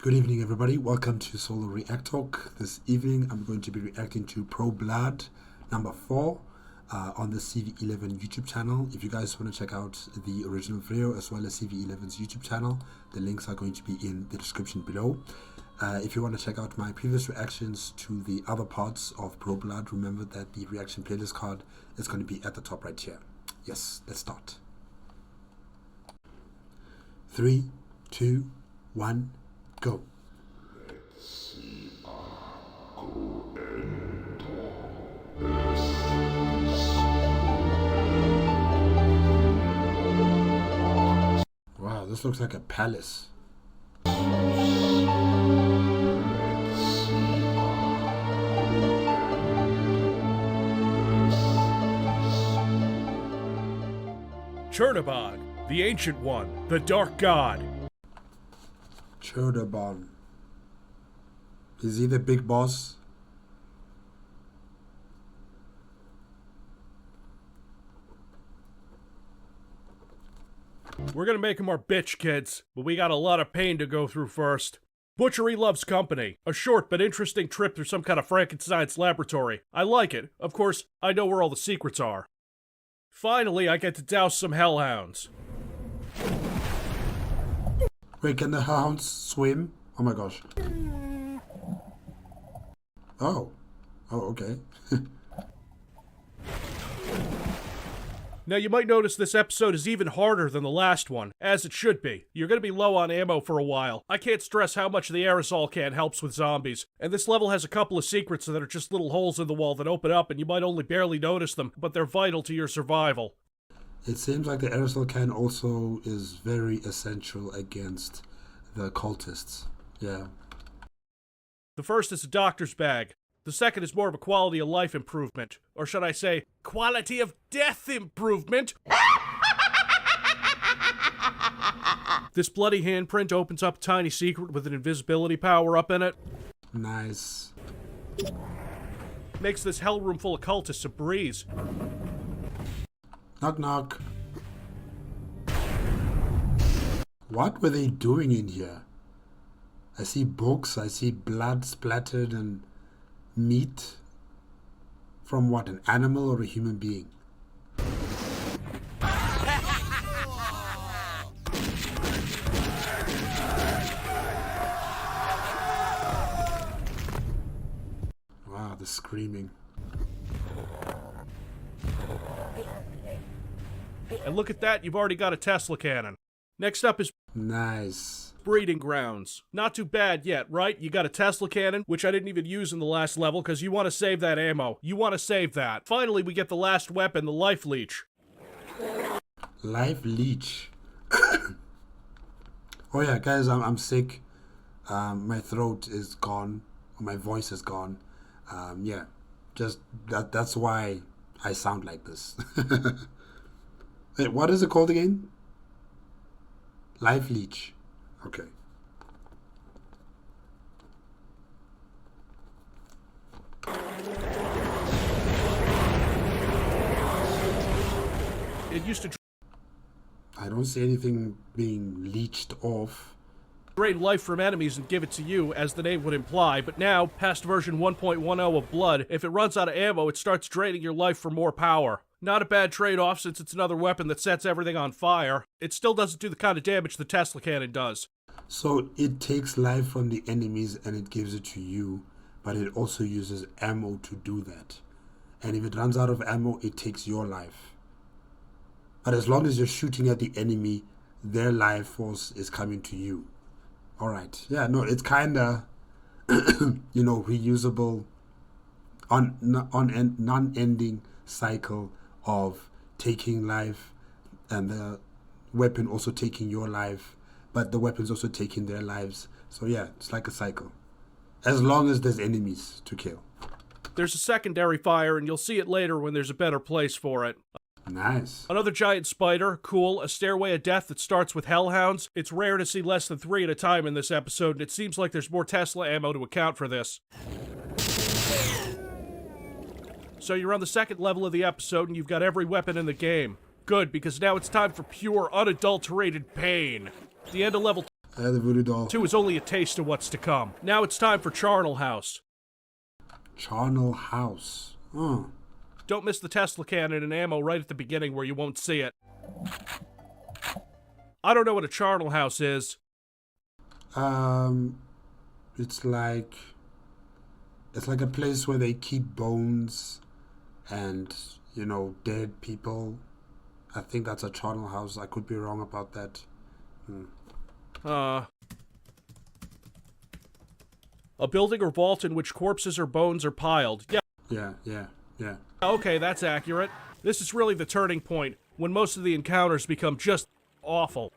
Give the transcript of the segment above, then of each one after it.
Good evening, everybody. Welcome to Solo ReacTalk. This evening, I'm going to be reacting to Pro Blood number 4 on the CV11 YouTube channel. If you guys want to check out the original video as well as CV11's YouTube channel, the links are going to be in the description below. If you want to check out my previous reactions to the other parts of Pro Blood, remember that the reaction playlist card is going to be at the top right here. Yes, let's start. 3, 2, 1. Go. Wow, this looks like a palace. Tchernobog, the Ancient One, the Dark God. Tchernobog. Is he the big boss? We're gonna make him our bitch, kids, but we got a lot of pain to go through first. Butchery loves company. A short but interesting trip through some kind of Frankenstein's laboratory. I like it. Of course, I know where all the secrets are. Finally, I get to douse some hellhounds. Wait, can the hounds swim? Oh my gosh. Oh. Oh, okay. Now, you might notice this episode is even harder than the last one, as it should be. You're gonna be low on ammo for a while. I can't stress how much the aerosol can helps with zombies, and this level has a couple of secrets that are just little holes in the wall that open up and you might only barely notice them, but they're vital to your survival. It seems like the aerosol can also is very essential against the cultists. Yeah. The first is a doctor's bag. The second is more of a quality of life improvement. Or should I say, quality of death improvement? This bloody handprint opens up a tiny secret with an invisibility power-up in it. Nice. Makes this hell room full of cultists a breeze. Knock knock. What were they doing in here? I see books, I see blood splattered and meat. From what, an animal or a human being? Wow, the screaming. And look at that, you've already got a Tesla cannon. Next up is Nice. breeding grounds. Not too bad yet, right? You got a Tesla cannon, which I didn't even use in the last level because you want to save that ammo. You want to save that. Finally, we get the last weapon, the life leech. Life leech. Oh yeah, guys, I'm sick. My throat is gone. My voice is gone. Yeah, just that's why I sound like this. Wait, what is it called again? Life leech. Okay. It used to I don't see anything being leached off. drain life from enemies and give it to you, as the name would imply, but now, past version 1.10 of Blood, if it runs out of ammo, it starts draining your life for more power. Not a bad trade-off since it's another weapon that sets everything on fire. It still doesn't do the kind of damage the Tesla cannon does. So it takes life from the enemies and it gives it to you, but it also uses ammo to do that. And if it runs out of ammo, it takes your life. But as long as you're shooting at the enemy, their life force is coming to you. Alright, yeah, no, it's kinda, you know, reusable, non-ending cycle of taking life and the weapon also taking your life, but the weapon's also taking their lives. So yeah, it's like a cycle. As long as there's enemies to kill. There's a secondary fire, and you'll see it later when there's a better place for it. Nice. Another giant spider, cool, a stairway of death that starts with hellhounds. It's rare to see less than 3 at a time in this episode, and it seems like there's more Tesla ammo to account for this. So you're on the second level of the episode, and you've got every weapon in the game. Good, because now it's time for pure, unadulterated pain. The end of level The voodoo doll. 2 is only a taste of what's to come. Now it's time for Charnel House. Charnel House. Oh. Don't miss the Tesla cannon and ammo right at the beginning where you won't see it. I don't know what a Charnel House is. It's like a place where they keep bones and, you know, dead people. I think that's a charnel house. I could be wrong about that. A building or vault in which corpses or bones are piled. Yeah. Okay, that's accurate. This is really the turning point, when most of the encounters become just awful.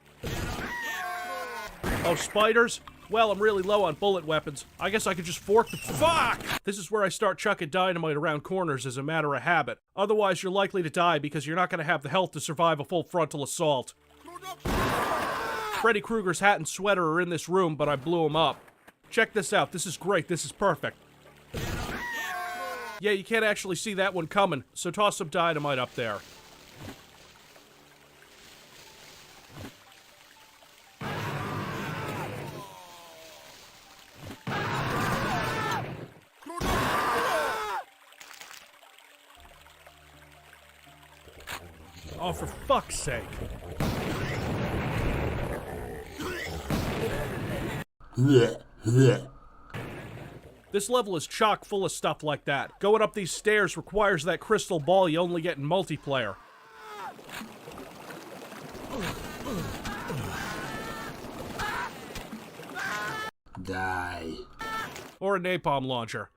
Oh, spiders? Well, I'm really low on bullet weapons. I guess I could just fork the— Fuck! This is where I start chucking dynamite around corners as a matter of habit. Otherwise, you're likely to die because you're not going to have the health to survive a full frontal assault. Freddy Krueger's hat and sweater are in this room, but I blew them up. Check this out. This is great. This is perfect. Yeah, you can't actually see that one coming, so toss some dynamite up there. Oh, for fuck's sake. This level is chock full of stuff like that. Going up these stairs requires that crystal ball you only get in multiplayer. Die. Or a napalm launcher.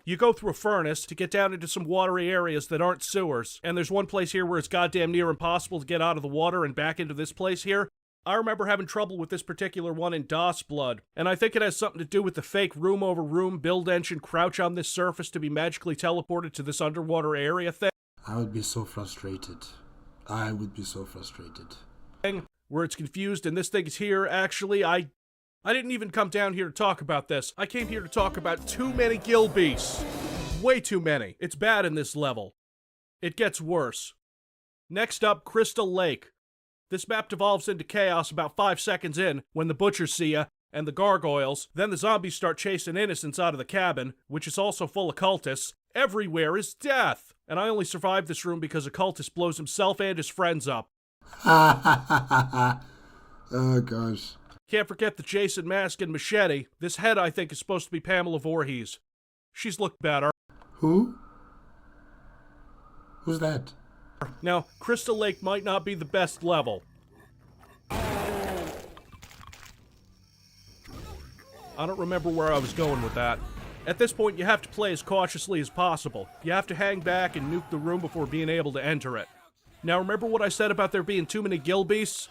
You go through a furnace to get down into some watery areas that aren't sewers, and there's one place here where it's goddamn near impossible to get out of the water and back into this place here. I remember having trouble with this particular one in DOS Blood, and I think it has something to do with the fake room over room build engine crouch on this surface to be magically teleported to this underwater area thing. I would be so frustrated. I would be so frustrated. Where it's confused and this thing is here. Actually, I didn't even come down here to talk about this. I came here to talk about too many gill beasts. Way too many. It's bad in this level. It gets worse. Next up, Crystal Lake. This map devolves into chaos about 5 seconds in when the butchers see ya and the gargoyles. Then the zombies start chasing innocents out of the cabin, which is also full of cultists. Everywhere is death. And I only survived this room because a cultist blows himself and his friends up. Oh gosh. Can't forget the Jason mask and machete. This head, I think, is supposed to be Pamela Voorhees. She's looked better. Who? Who's that? Now, Crystal Lake might not be the best level. I don't remember where I was going with that. At this point, you have to play as cautiously as possible. You have to hang back and nuke the room before being able to enter it. Now, remember what I said about there being too many gill beasts?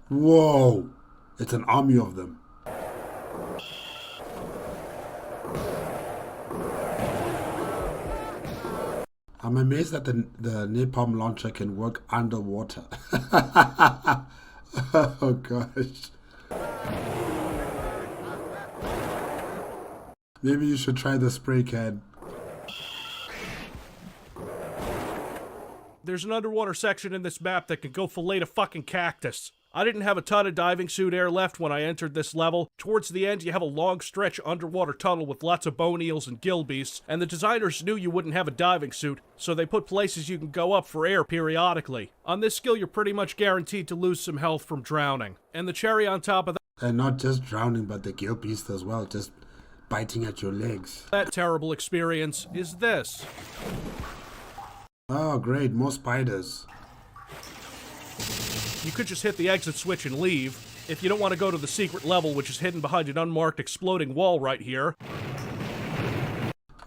Whoa! It's an army of them. I'm amazed that the napalm launcher can work underwater. Oh gosh. Maybe you should try the spray can. There's an underwater section in this map that can go fillet a fucking cactus. I didn't have a ton of diving suit air left when I entered this level. Towards the end, you have a long stretch underwater tunnel with lots of bone eels and gill beasts, and the designers knew you wouldn't have a diving suit, so they put places you can go up for air periodically. On this skill, you're pretty much guaranteed to lose some health from drowning. And the cherry on top of that— And not just drowning, but the gill beast as well, just biting at your legs. That terrible experience is this. Oh great, more spiders. You could just hit the exit switch and leave, if you don't want to go to the secret level, which is hidden behind an unmarked exploding wall right here.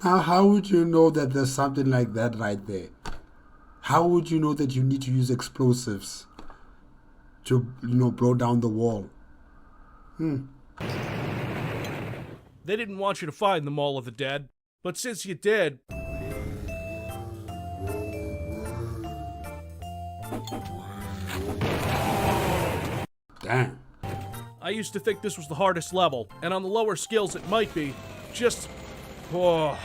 Now, how would you know that there's something like that right there? How would you know that you need to use explosives to, blow down the wall? They didn't want you to find the Mall of the Dead, but since you did— Damn. I used to think this was the hardest level, and on the lower skills it might be. Just— oh.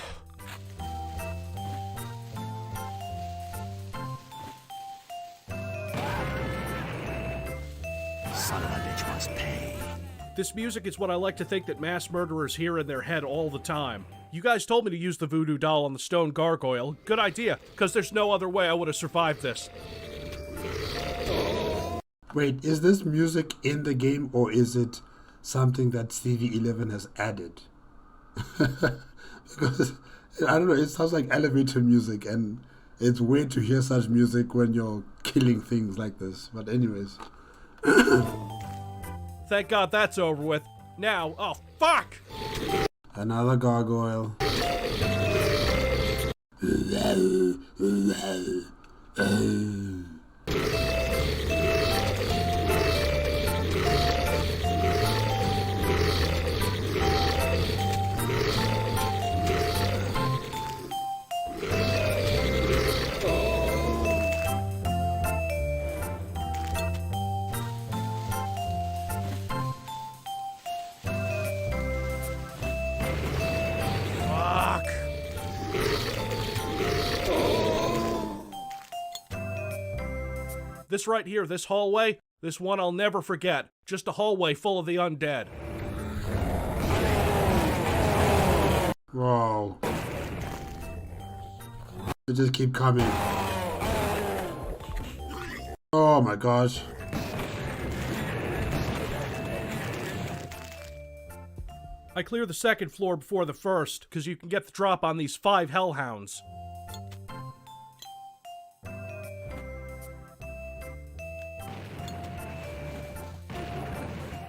son of a bitch must pay. This music is what I like to think that mass murderers hear in their head all the time. You guys told me to use the voodoo doll on the stone gargoyle. Good idea, because there's no other way I would have survived this. Wait, is this music in the game or is it something that CV11 has added? Because, I don't know, it sounds like elevator music and it's weird to hear such music when you're killing things like this. But anyways. Thank God that's over with. Now, oh fuck! Another gargoyle. This right here, this hallway, this one I'll never forget. Just a hallway full of the undead. Whoa. They just keep coming. Oh my gosh. I clear the second floor before the first, because you can get the drop on these 5 hellhounds.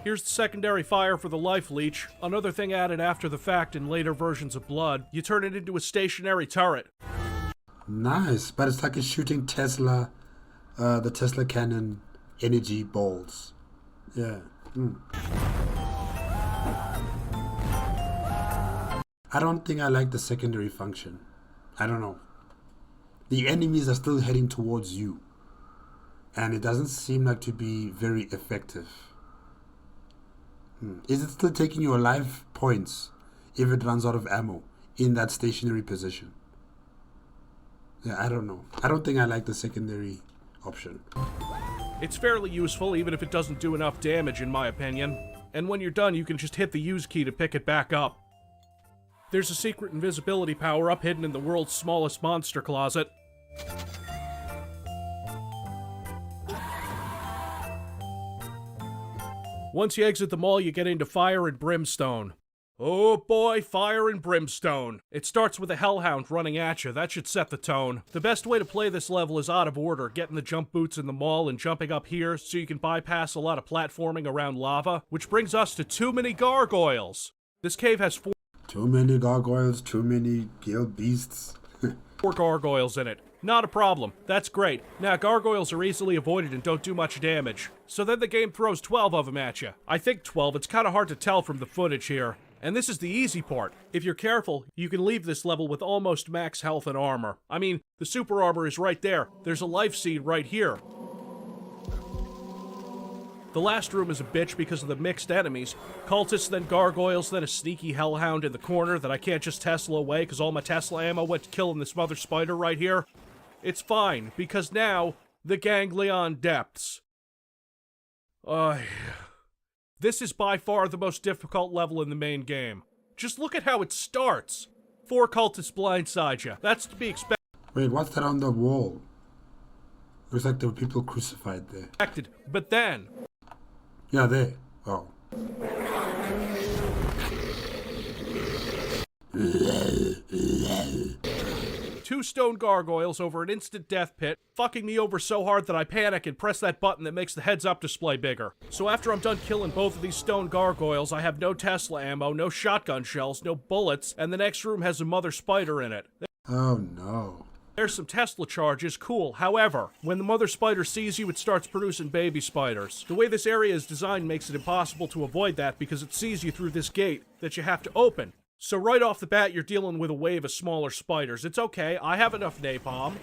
Here's the secondary fire for the life leech. Another thing added after the fact in later versions of Blood. You turn it into a stationary turret. Nice, but it's like a shooting Tesla, the Tesla cannon energy balls. Yeah. I don't think I like the secondary function. I don't know. The enemies are still heading towards you. And it doesn't seem like to be very effective. Is it still taking your life points if it runs out of ammo in that stationary position? Yeah, I don't know. I don't think I like the secondary option. It's fairly useful even if it doesn't do enough damage in my opinion. And when you're done you can just hit the use key to pick it back up. There's a secret invisibility power-up hidden in the world's smallest monster closet. Once you exit the mall, you get into Fire and Brimstone. Oh boy, Fire and Brimstone. It starts with a hellhound running at you. That should set the tone. The best way to play this level is out of order, getting the jump boots in the mall and jumping up here so you can bypass a lot of platforming around lava, which brings us to too many gargoyles. This cave has 4 Too many gargoyles, too many guild beasts. 4 gargoyles in it. Not a problem. That's great. Now, gargoyles are easily avoided and don't do much damage. So then the game throws 12 of them at you. I think 12. It's kind of hard to tell from the footage here. And this is the easy part. If you're careful, you can leave this level with almost max health and armor. I mean, the super armor is right there. There's a life seed right here. The last room is a bitch because of the mixed enemies. Cultists, then gargoyles, then a sneaky hellhound in the corner that I can't just Tesla away because all my Tesla ammo went to killing this mother spider right here. It's fine, because now, the Ganglion Depths. This is by far the most difficult level in the main game. Just look at how it starts. 4 cultists blindside you. That's to be expected. Wait, what's that on the wall? Looks like there were people crucified there. But then... Yeah, there. Oh. 2 stone gargoyles over an instant death pit, fucking me over so hard that I panic and press that button that makes the heads-up display bigger. So after I'm done killing both of these stone gargoyles, I have no Tesla ammo, no shotgun shells, no bullets, and the next room has a mother spider in it. Oh no. There's some Tesla charges, cool. However, when the mother spider sees you, it starts producing baby spiders. The way this area is designed makes it impossible to avoid that because it sees you through this gate that you have to open. So right off the bat, you're dealing with a wave of smaller spiders. It's okay, I have enough napalm.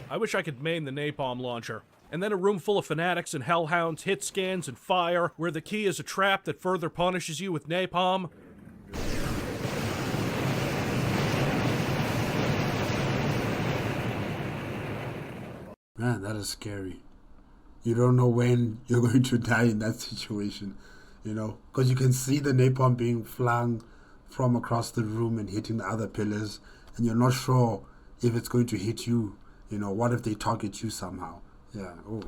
I wish I could main the napalm launcher. And then a room full of fanatics and hellhounds, hit scans, and fire, where the key is a trap that further punishes you with napalm. Man, that is scary. You don't know when you're going to die in that situation, you know, because you can see the napalm being flung from across the room and hitting the other pillars, and you're not sure if it's going to hit you. You know, what if they target you somehow? Yeah. Oh.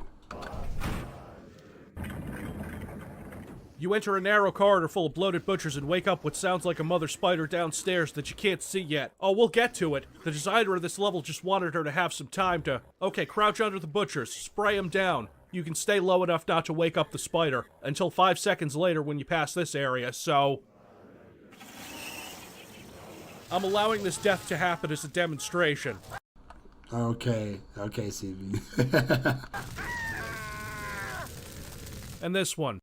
You enter a narrow corridor full of bloated butchers and wake up what sounds like a mother spider downstairs that you can't see yet. Oh, we'll get to it. The designer of this level just wanted her to have some time to... Okay, crouch under the butchers. Spray them down. You can stay low enough not to wake up the spider until 5 seconds later when you pass this area, so... I'm allowing this death to happen as a demonstration. Okay, CV. And this one.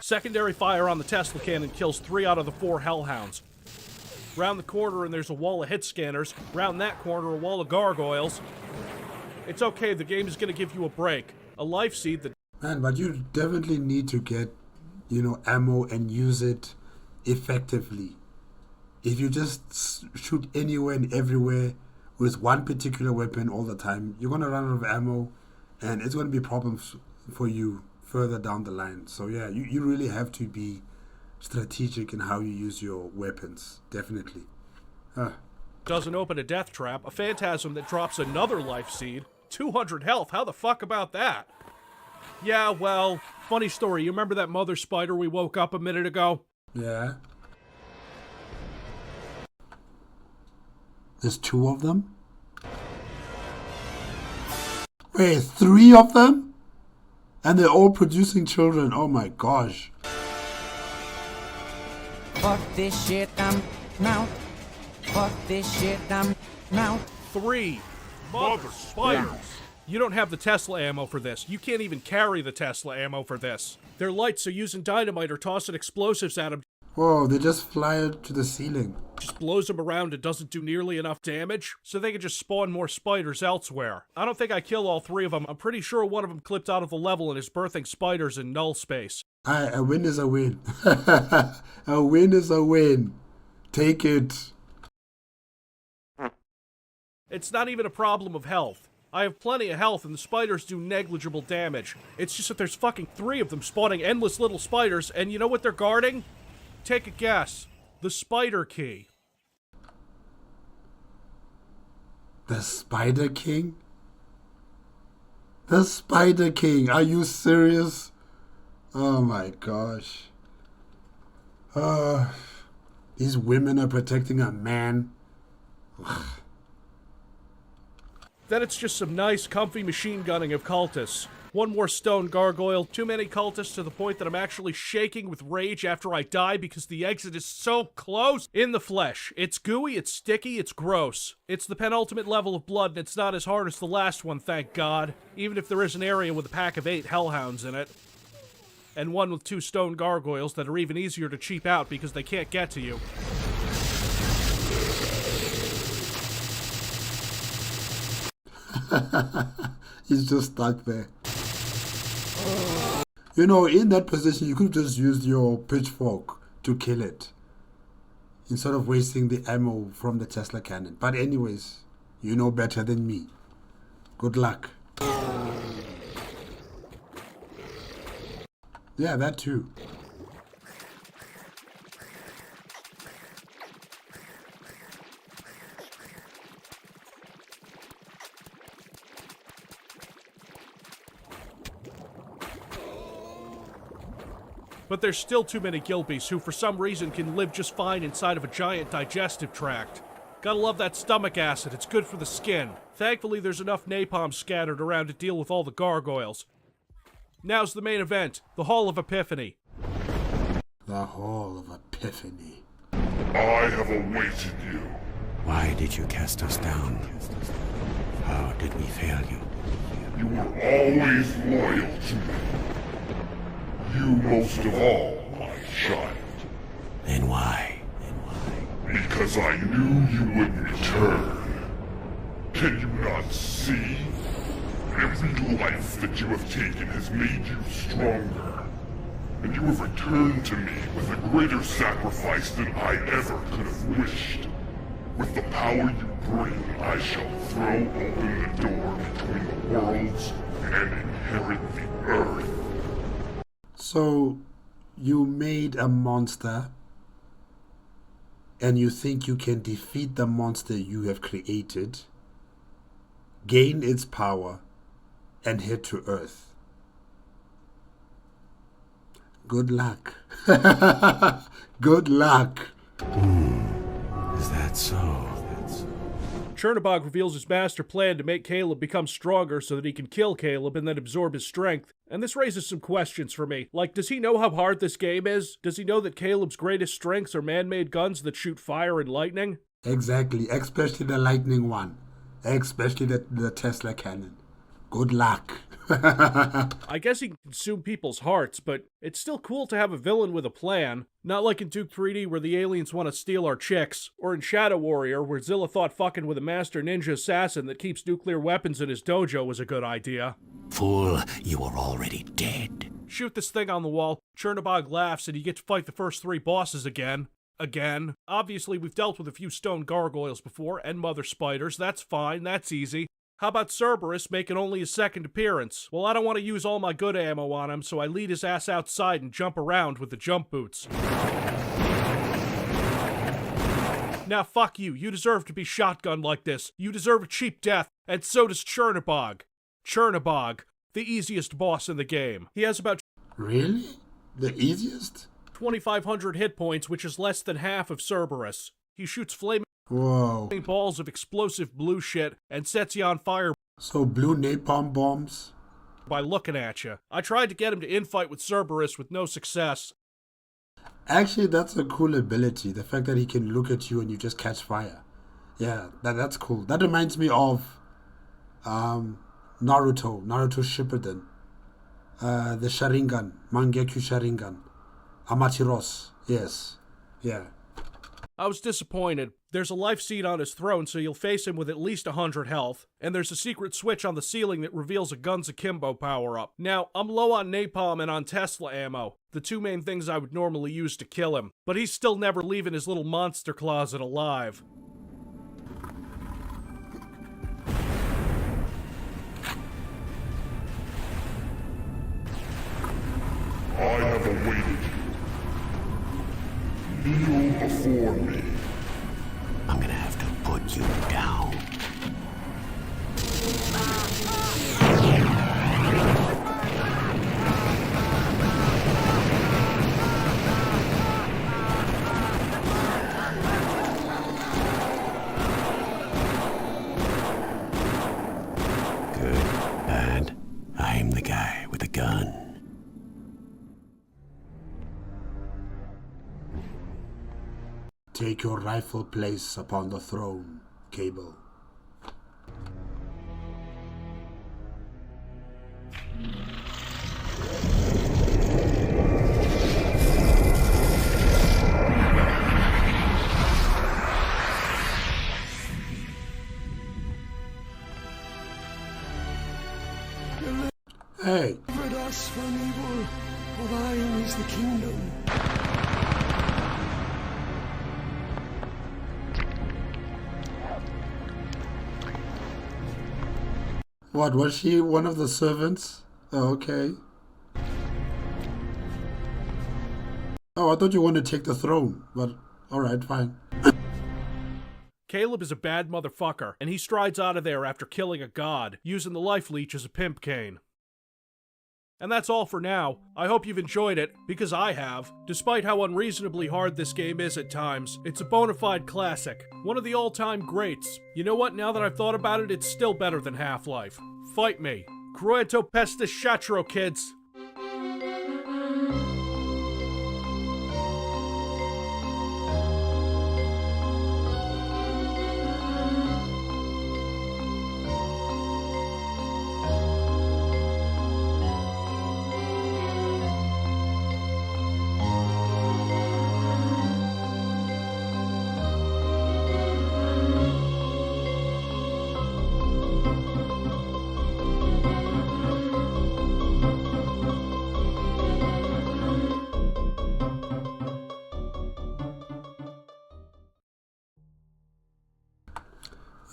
Secondary fire on the Tesla cannon kills 3 out of the 4 hellhounds. Round the corner and there's a wall of hit scanners. Round that corner, a wall of gargoyles. It's okay, the game is gonna give you a break. A life seed that... Man, but you definitely need to get, you know, ammo and use it effectively. If you just shoot anywhere and everywhere with one particular weapon all the time, you're gonna run out of ammo, and it's gonna be problems for you further down the line. So yeah, you really have to be strategic in how you use your weapons, definitely. Doesn't open a death trap, a phantasm that drops another life seed, 200 health, how the fuck about that? Yeah, well, funny story, you remember that mother spider we woke up a minute ago? Yeah. There's 2 of them? Wait, 3 of them? And they're all producing children. Oh my gosh. Fuck this shit, I'm out. Fuck this shit, I'm out. 3 mother spiders. You don't have the Tesla ammo for this. You can't even carry the Tesla ammo for this. They're light, so using dynamite or tossing explosives at them... Whoa, they just fly to the ceiling. Just blows them around and doesn't do nearly enough damage, so they can just spawn more spiders elsewhere. I don't think I kill all 3 of them. I'm pretty sure one of them clipped out of the level and is birthing spiders in null space. A win is a win. A win is a win. Take it. It's not even a problem of health. I have plenty of health and the spiders do negligible damage. It's just that there's fucking 3 of them spawning endless little spiders, and you know what they're guarding? Take a guess. The spider key. The Spider King? The Spider King. Are you serious? Oh my gosh. These women are protecting a man. Then it's just some nice, comfy machine gunning of cultists. 1 more stone gargoyle, too many cultists to the point that I'm actually shaking with rage after I die because the exit is so close in the flesh. It's gooey, it's sticky, it's gross. It's the penultimate level of blood and it's not as hard as the last one, thank God. Even if there is an area with a pack of 8 hellhounds in it. And 1 with 2 stone gargoyles that are even easier to cheap out because they can't get to you. He's just stuck there. You know, in that position, you could have just used your pitchfork to kill it, instead of wasting the ammo from the Tesla cannon. But anyways, you know better than me. Good luck. Yeah, that too. But there's still too many Gilbies who for some reason can live just fine inside of a giant digestive tract. Gotta love that stomach acid, it's good for the skin. Thankfully there's enough napalm scattered around to deal with all the gargoyles. Now's the main event, the Hall of Epiphany. The Hall of Epiphany. I have awaited you. Why did you cast us down? How did we fail you? You were always loyal to me. You most of all, my child. Then why? Because I knew you would return. Can you not see? Every life that you have taken has made you stronger. and you have returned to me with a greater sacrifice than I ever could have wished. With the power you bring, I shall throw open the door between the worlds and inherit the earth. So, you made a monster, and you think you can defeat the monster you have created, gain its power, and head to Earth. Good luck. Good luck. Is that so? Tchernobog reveals his master plan to make Caleb become stronger so that he can kill Caleb and then absorb his strength. And this raises some questions for me. Like, does he know how hard this game is? Does he know that Caleb's greatest strengths are man-made guns that shoot fire and lightning? Exactly, especially the lightning one. Especially the Tesla cannon. Good luck. I guess he can consume people's hearts, but it's still cool to have a villain with a plan. Not like in Duke 3D where the aliens want to steal our chicks, or in Shadow Warrior where Zilla thought fucking with a master ninja assassin that keeps nuclear weapons in his dojo was a good idea. Fool, you are already dead. Shoot this thing on the wall, Tchernobog laughs, and you get to fight the first 3 bosses again. Again. Obviously, we've dealt with a few stone gargoyles before, and mother spiders, that's fine, that's easy. How about Cerberus making only his second appearance? Well, I don't want to use all my good ammo on him, so I lead his ass outside and jump around with the jump boots. Now fuck you, you deserve to be shotgunned like this. You deserve a cheap death, and so does Tchernobog. Tchernobog, the easiest boss in the game. He has about... Really? The easiest? 2,500 hit points, which is less than half of Cerberus. He shoots flaming balls of explosive blue shit and sets you on fire. So blue napalm bombs? By looking at you. I tried to get him to infight with Cerberus with no success. Actually, that's a cool ability. The fact that he can look at you and you just catch fire. Yeah, that's cool. That reminds me of Naruto Shippuden. The Sharingan, Mangekyu Sharingan. Amateros, yes. Yeah. I was disappointed. There's a life seed on his throne, so you'll face him with at least 100 health. And there's a secret switch on the ceiling that reveals a Guns Akimbo power-up. Now, I'm low on napalm and on Tesla ammo, the 2 main things I would normally use to kill him. But he's still never leaving his little monster closet alive. I have awaited you. Kneel before me. I'm gonna have to put you down. Good. And I'm the guy with the gun. Take your rightful place upon the throne, Cable. Hey. Delivered us from evil, for thine is the kingdom. What, was she one of the servants? Oh, okay. Oh, I thought you wanted to take the throne, but alright, fine. Caleb is a bad motherfucker, and he strides out of there after killing a god, using the life leech as a pimp cane. And that's all for now. I hope you've enjoyed it, because I have. Despite how unreasonably hard this game is at times, it's a bona fide classic. One of the all-time greats. You know what, now that I've thought about it, it's still better than Half-Life. Fight me. Cruento pestis chatro, kids.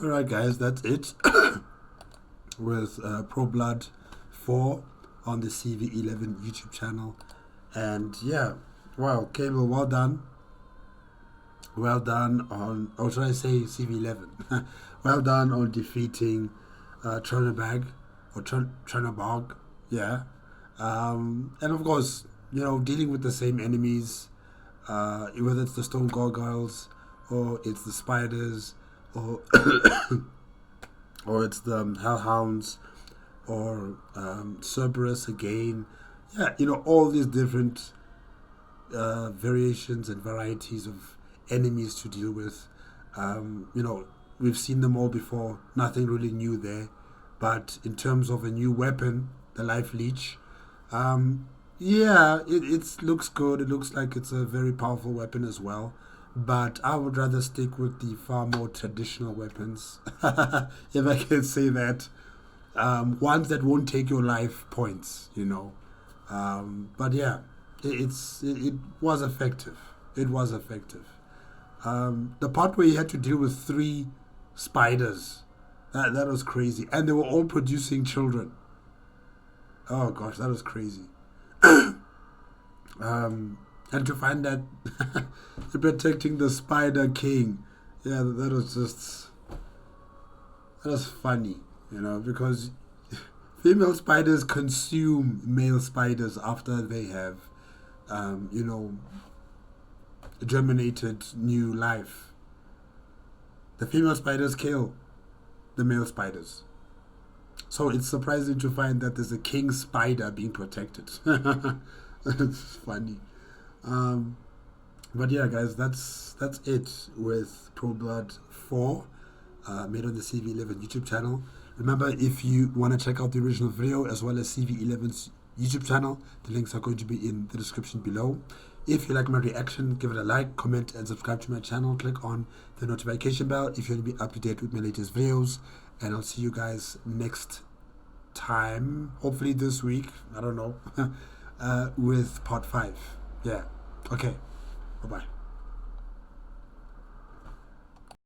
Alright guys, that's it with Pro Blood 4 on the CV11 YouTube channel. And yeah, wow, Cable, well done. Well done on, or should I say CV11? Well done on defeating Tchernobog, or Tchernobog, yeah. And of course, you know, dealing with the same enemies, whether it's the stone gargoyles, or it's the spiders, or or it's the hellhounds, or Cerberus again. Yeah, you know, all these different variations and varieties of enemies to deal with. You know, we've seen them all before. Nothing really new there. But in terms of a new weapon, the Life Leech, yeah, it looks good. It looks like it's a very powerful weapon as well. But I would rather stick with the far more traditional weapons, if I can say that. Ones that won't take your life points, you know. But yeah, it was effective. It was effective. The part where you had to deal with 3 spiders, that was crazy. And they were all producing children. Oh gosh, that was crazy. And to find that you're protecting the Spider King, yeah, that was funny, you know, because female spiders consume male spiders after they have, you know, germinated new life. The female spiders kill the male spiders. So it's surprising to find that there's a king spider being protected. It's funny. But yeah, guys, that's it with Pro Blood 4, made on the CV11 YouTube channel. Remember, if you want to check out the original video as well as CV11's YouTube channel, the links are going to be in the description below. If you like my reaction, give it a like, comment, and subscribe to my channel. Click on the notification bell if you want to be up to date with my latest videos. And I'll see you guys next time, hopefully this week, I don't know, with part 5. Yeah, okay, bye-bye.